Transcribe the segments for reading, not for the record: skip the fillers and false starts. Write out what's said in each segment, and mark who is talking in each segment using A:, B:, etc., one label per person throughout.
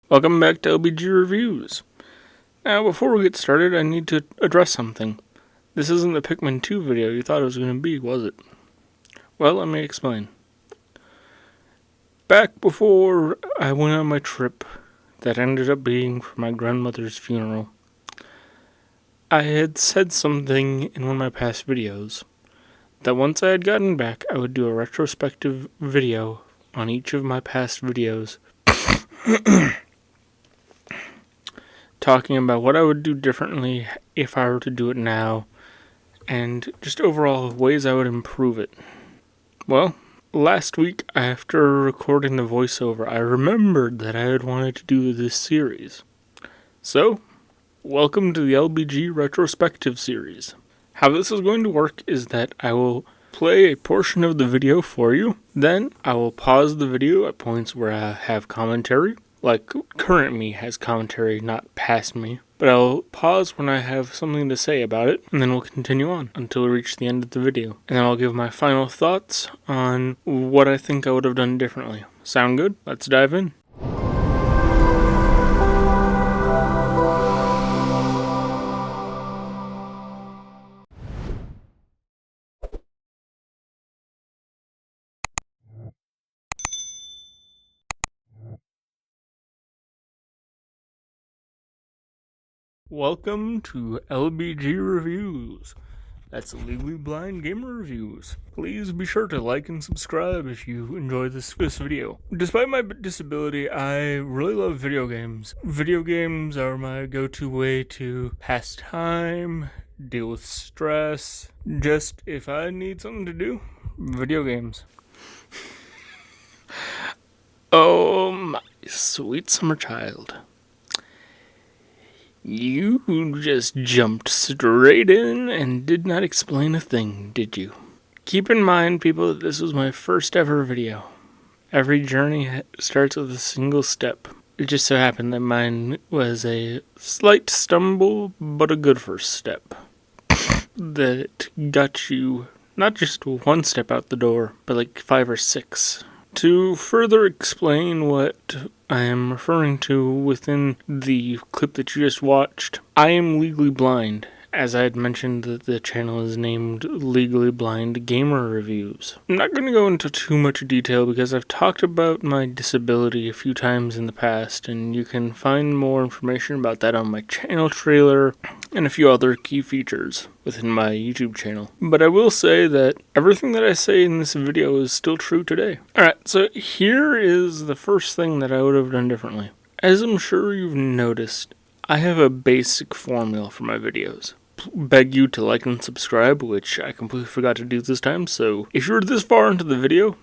A: Welcome back to LBG Reviews. Now, before we get started, I need to address something. This isn't the Pikmin 2 video you thought it was going to be, was it? Well, let me explain. Back before I went on my trip that ended up being for my grandmother's funeral, I had said something in one of my past videos that once I had gotten back, I would do a retrospective video on each of my past videos talking about what I would do differently if I were to do it now, and just overall ways I would improve it. Well, last week after recording the voiceover, I remembered that I had wanted to do this series. So, welcome to the LBG Retrospective series. How this is going to work is that I will play a portion of the video for you, then I will pause the video at points where I have commentary, like current me has commentary, not past me. But I'll pause when I have something to say about it, and then we'll continue on until we reach the end of the video. And then I'll give my final thoughts on what I think I would have done differently. Sound good? Let's dive in. Welcome to LBG Reviews. That's Legally Blind Gamer Reviews. Please be sure to like and subscribe if you enjoy this video. Despite my disability, I really love video games. Video games are my go-to way to pass time, deal with stress. Just if I need something to do, video games. Oh my sweet summer child. You just jumped straight in and did not explain a thing, did you? Keep in mind, people, that this was my first ever video. Every journey starts with a single step. It just so happened that mine was a slight stumble, but a good first step. That got you not just one step out the door, but like 5 or 6. To further explain what I am referring to within the clip that you just watched, I am legally blind. As I had mentioned, that the channel is named Legally Blind Gamer Reviews. I'm not going to go into too much detail because I've talked about my disability a few times in the past, and you can find more information about that on my channel trailer and a few other key features within my YouTube channel. But I will say that everything that I say in this video is still true today. Alright, so here is the first thing that I would have done differently. As I'm sure you've noticed, I have a basic formula for my videos. Beg you to like and subscribe, which I completely forgot to do this time, so if you're this far into the video,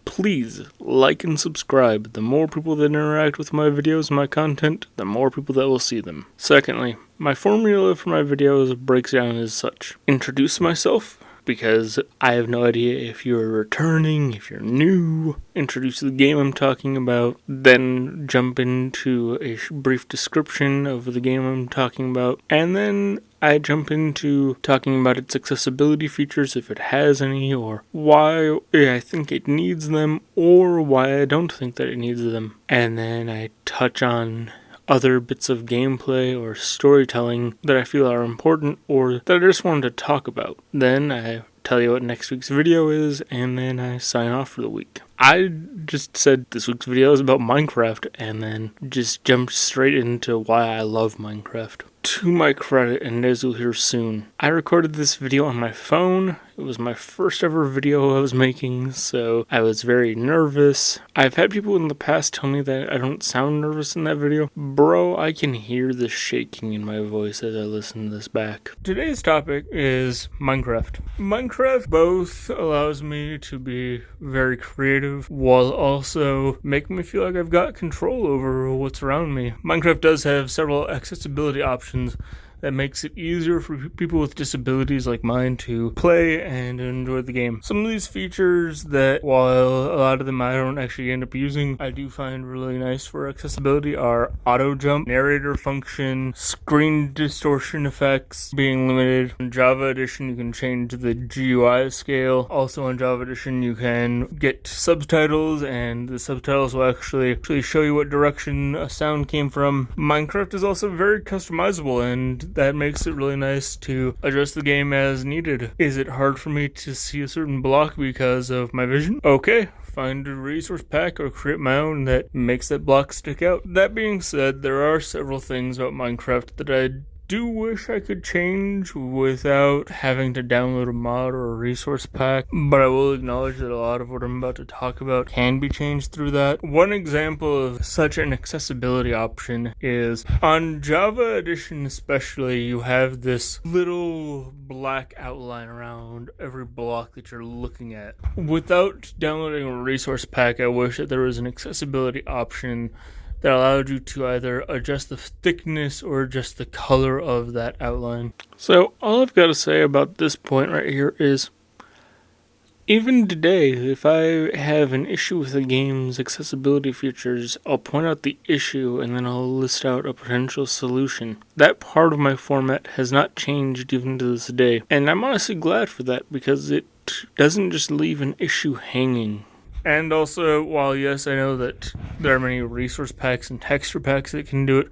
A: please like and subscribe. The more people that interact with my videos and my content, the more people that will see them. Secondly, my formula for my videos breaks down as such. Introduce myself, because I have no idea if you're returning, if you're new. Introduce the game I'm talking about, then jump into a brief description of the game I'm talking about, and then I jump into talking about its accessibility features, if it has any, or why I think it needs them, or why I don't think that it needs them. And then I touch on other bits of gameplay or storytelling that I feel are important or that I just wanted to talk about. Then I tell you what next week's video is, and then I sign off for the week. I just said this week's video is about Minecraft, and then just jumped straight into why I love Minecraft. To my credit, and as you'll hear soon, I recorded this video on my phone. It was my first ever video I was making, so I was very nervous. I've had people in the past tell me that I don't sound nervous in that video. Bro, I can hear the shaking in my voice as I listen to this back. Today's topic is Minecraft. Minecraft both allows me to be very creative while also making me feel like I've got control over what's around me. Minecraft does have several accessibility options that makes it easier for people with disabilities like mine to play and enjoy the game. Some of these features that, while a lot of them I don't actually end up using, I do find really nice for accessibility are auto jump, narrator function, screen distortion effects being limited. In Java Edition, you can change the GUI scale. Also on Java Edition, you can get subtitles, and the subtitles will actually show you what direction a sound came from. Minecraft is also very customizable, and that makes it really nice to adjust the game as needed. Is it hard for me to see a certain block because of my vision? Okay, find a resource pack or create my own that makes that block stick out. That being said, there are several things about Minecraft that I do wish I could change without having to download a mod or a resource pack, but I will acknowledge that a lot of what I'm about to talk about can be changed through that. One example of such an accessibility option is on Java Edition especially, you have this little black outline around every block that you're looking at. Without downloading a resource pack, I wish that there was an accessibility option that allowed you to either adjust the thickness or adjust the color of that outline. So all I've got to say about this point right here is, even today, if I have an issue with the game's accessibility features, I'll point out the issue and then I'll list out a potential solution. That part of my format has not changed even to this day, and I'm honestly glad for that because it doesn't just leave an issue hanging. And also, while yes, I know that there are many resource packs and texture packs that can do it,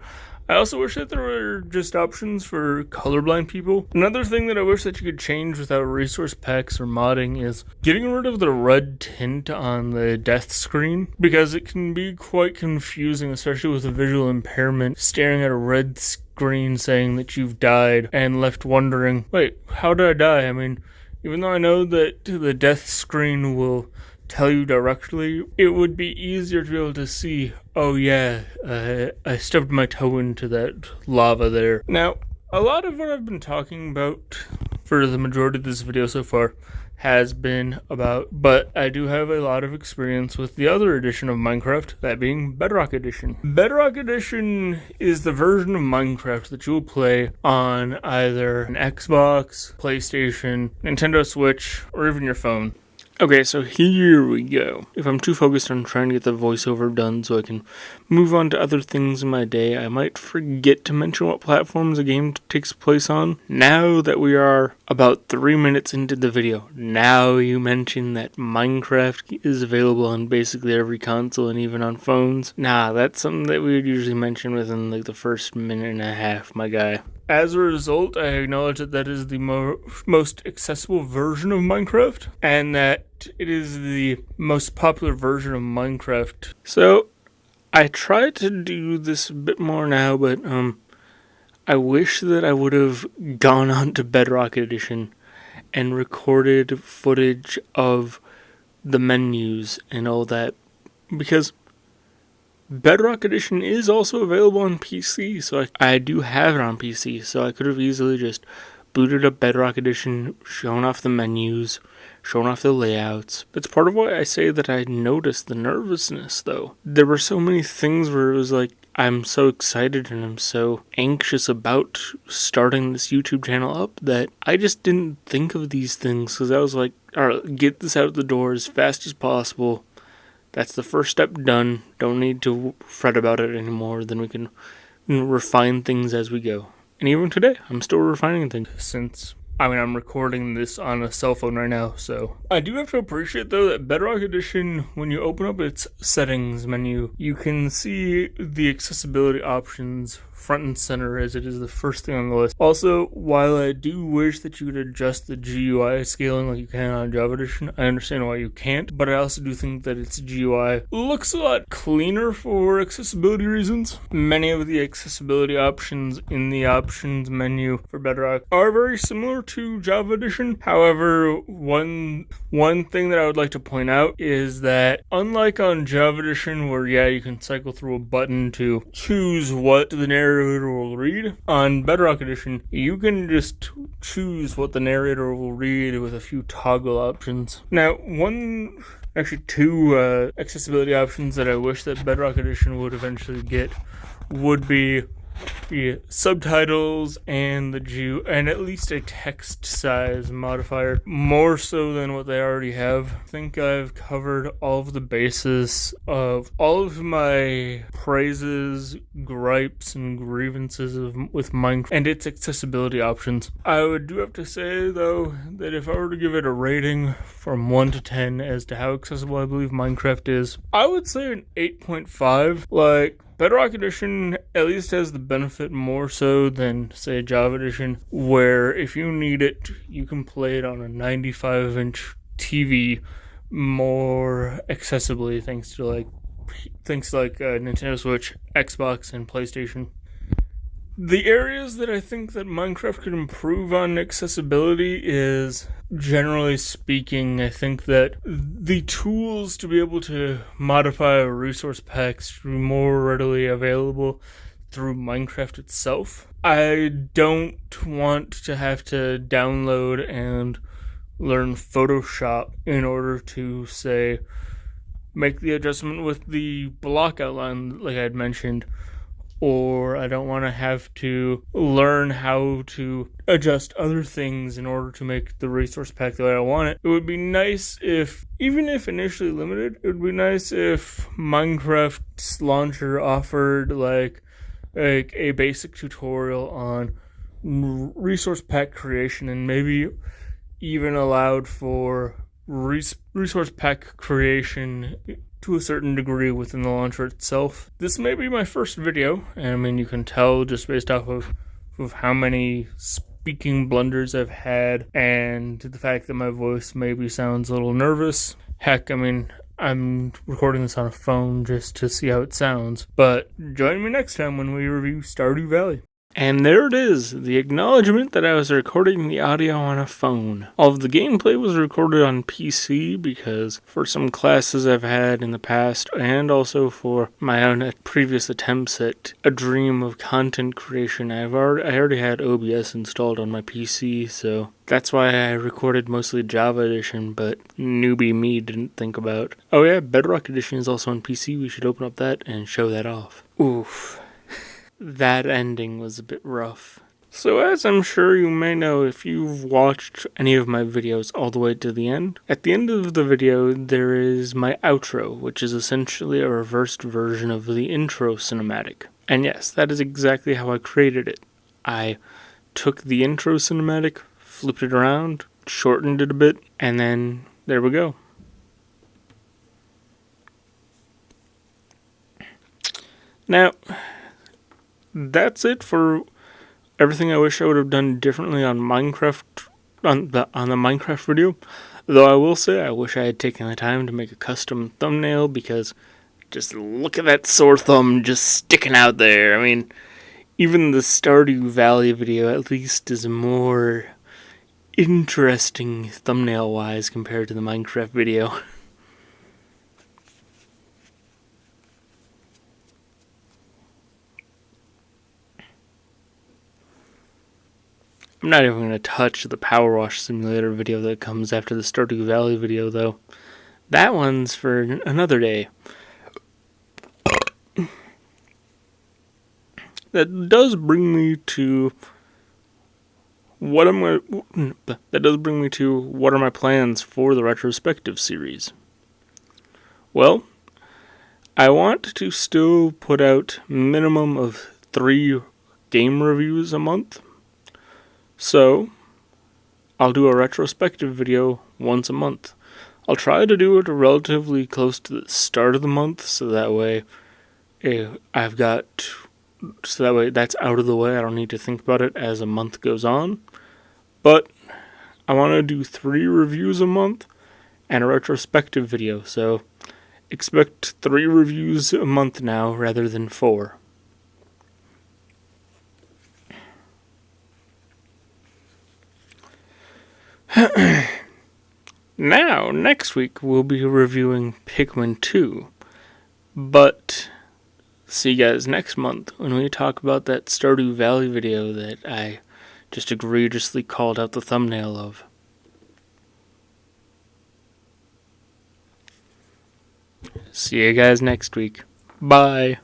A: I also wish that there were just options for colorblind people. Another thing that I wish that you could change without resource packs or modding is getting rid of the red tint on the death screen, because it can be quite confusing, especially with a visual impairment, staring at a red screen saying that you've died and left wondering, wait, how did I die? I mean, even though I know that the death screen will tell you directly, it would be easier to be able to see, oh yeah, I stubbed my toe into that lava there. Now, a lot of what I've been talking about for the majority of this video so far has been about, but I do have a lot of experience with the other edition of Minecraft, that being Bedrock Edition. Bedrock Edition is the version of Minecraft that you will play on either an Xbox, PlayStation, Nintendo Switch, or even your phone. Okay, so here we go. If I'm too focused on trying to get the voiceover done so I can move on to other things in my day, I might forget to mention what platforms a game takes place on. Now that we are about 3 minutes into the video, now you mention that Minecraft is available on basically every console and even on phones. Nah, that's something that we would usually mention within like the first minute and a half, my guy. As a result, I acknowledge that that is the most accessible version of Minecraft, and that it is the most popular version of Minecraft. So, I try to do this a bit more now, but I wish that I would have gone on to Bedrock Edition and recorded footage of the menus and all that, because Bedrock Edition is also available on PC, so I do have it on PC, so I could have easily just booted up Bedrock Edition, shown off the menus, shown off the layouts. That's part of why I say that I noticed the nervousness, though. There were so many things where it was like, I'm so excited and I'm so anxious about starting this YouTube channel up that I just didn't think of these things, because I was like, alright, get this out the door as fast as possible. That's the first step done. Don't need to fret about it anymore. Then we can refine things as we go. And even today, I'm still refining things, since I'm recording this on a cell phone right now, so. I do have to appreciate, though, that Bedrock Edition, when you open up its settings menu, you can see the accessibility options front and center, as it is the first thing on the list. Also, while I do wish that you could adjust the GUI scaling like you can on Java Edition, I understand why you can't, but I also do think that its GUI looks a lot cleaner for accessibility reasons. Many of the accessibility options in the options menu for Bedrock are very similar to Java Edition. However, one thing that I would like to point out is that, unlike on Java Edition, where yeah, you can cycle through a button to choose what the narrator will read, on Bedrock Edition, you can just choose what the narrator will read with a few toggle options. Now, two accessibility options that I wish that Bedrock Edition would eventually get would be subtitles and at least a text size modifier, more so than what they already have. I think I've covered all of the bases of all of my praises, gripes, and grievances with Minecraft and its accessibility options. I do have to say though that if I were to give it a rating from 1 to 10 as to how accessible I believe Minecraft is, I would say an 8.5. Like, Bedrock Edition at least has the benefit more so than, say, Java Edition, where if you need it, you can play it on a 95-inch TV more accessibly thanks to things like Nintendo Switch, Xbox, and PlayStation. The areas that I think that Minecraft could improve on accessibility is, generally speaking, I think that the tools to be able to modify resource packs to be more readily available through Minecraft itself. I don't want to have to download and learn Photoshop in order to, say, make the adjustment with the block outline like I had mentioned, or I don't want to have to learn how to adjust other things in order to make the resource pack the way I want it. It would be nice if, even if initially limited, it would be nice if Minecraft's launcher offered like a basic tutorial on resource pack creation, and maybe even allowed for resource pack creation to a certain degree within the launcher itself. This may be my first video, and I mean, you can tell just based off of how many speaking blunders I've had and the fact that my voice maybe sounds a little nervous. Heck, I mean, I'm recording this on a phone just to see how it sounds, but join me next time when we review Stardew Valley. And there it is, the acknowledgement that I was recording the audio on a phone. All of the gameplay was recorded on PC because for some classes I've had in the past, and also for my own previous attempts at a dream of content creation, I already had OBS installed on my PC, so that's why I recorded mostly Java Edition, but newbie me didn't think about, oh yeah, Bedrock Edition is also on PC, we should open up that and show that off. Oof. That ending was a bit rough. So as I'm sure you may know if you've watched any of my videos all the way to the end, at the end of the video there is my outro, which is essentially a reversed version of the intro cinematic. And yes, that is exactly how I created it. I took the intro cinematic, flipped it around, shortened it a bit, and then there we go. Now, that's it for everything I wish I would have done differently on Minecraft, on the Minecraft video. Though I will say I wish I had taken the time to make a custom thumbnail, because just look at that sore thumb just sticking out there. I mean, even the Stardew Valley video at least is more interesting thumbnail-wise compared to the Minecraft video. I'm not even going to touch the Power Wash Simulator video that comes after the Stardew Valley video, though. That one's for another day. That does bring me to what are my plans for the retrospective series. Well, I want to still put out minimum of 3 game reviews a month. So, I'll do a retrospective video once a month. I'll try to do it relatively close to the start of the month, so that way that's out of the way. I don't need to think about it as a month goes on. But I want to do 3 reviews a month and a retrospective video, so expect 3 reviews a month now rather than 4. Now, next week we'll be reviewing Pikmin 2, but see you guys next month when we talk about that Stardew Valley video that I just egregiously called out the thumbnail of. See you guys next week. Bye.